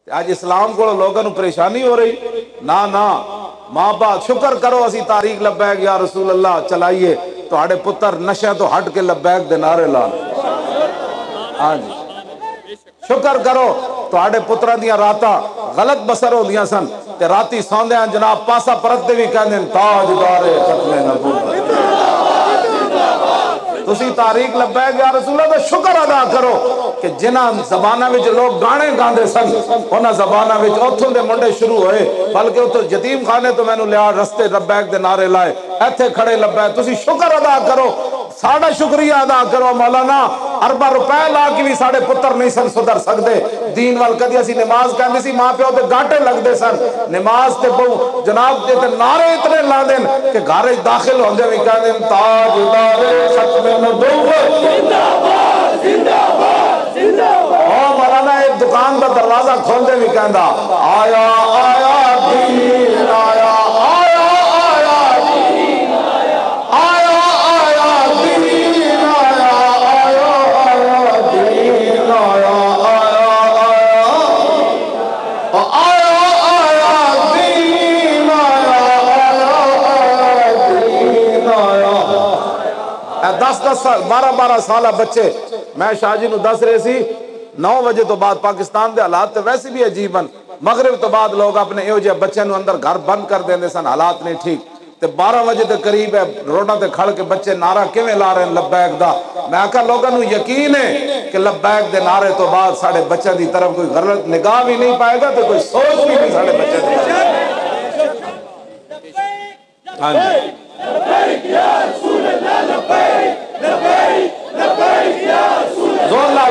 آج اسلام کو لوگوں پریشانی ہو رہی نا نا ماں باپ شکر کرو اسی تاریخ لبیک یا رسول اللہ چلائیے تو آڑے پتر نشے تو ہٹ کے لبیک دے نعرے لان ہاں جی شکر کرو تو آڑے پترہ دیا راتا غلط بسر ہو دیا سن تے راتی سوندے ہیں جناب پاسا پرت دے بھی کہنے تاجدار ختم نبوت تسی تاریخ لبیک یا رسول اللہ تو شکر ادا کرو کہ جنہ زبانہ وچ لوگ گانے گاندے سن انہاں زبانہ وچ اوتھوں دے منڈے شروع ہوئے بلکہ اوتھوں یتیم خانے تو میں نو لیا رستے لبیک دے نعرے لائے ایتھے کھڑے لبیک تسی شکر ادا کرو ساڑھا شکریہ ادا کرو مولانا اربع روپے لا کے بھی ساڑھے پتر نہیں سن سدھر سکدے دین وال کدی اسی نماز کہندے سی ماں پیو تے گاٹے لگ دے سن نماز تے بہو جناب تے نعرے اتنے لا دین کہ گھر داخل ہوندے وی کہندے تاجدار ختم نبوت زندہ باد زندہ باد زندہ باد او مولانا ایک دکان دا دروازہ کھول دے وی کہندا آیا آیا دین آیا بارہ بارہ سالہ بچے میں شاہ جی نو دس رہے سی 9 بجے تو بعد پاکستان دے حالات تے ویسے بھی عجیبن مغرب تو بعد لوگ اپنے ایو جے بچے نو اندر گھر بند کر دیندے سن حالات نہیں ٹھیک تے 12 بجے تے قریب ہے روڈاں تے کھڑ کے بچے نعرہ کیویں لا رہے ہیں لبیک دا میں کہا لوگاں نو یقین ہے کہ لبیک دے نعرے تو بعد ساڑھے بچے دی طرف کوئی غلط نگاہ بھی نہیں پائے گا تے کوئی سوچ بھی نہیں ساڑھے بچے دی ہاں جی لبیک یا رسول اللہ لبیک لبیک لبیک یا رسول اللہ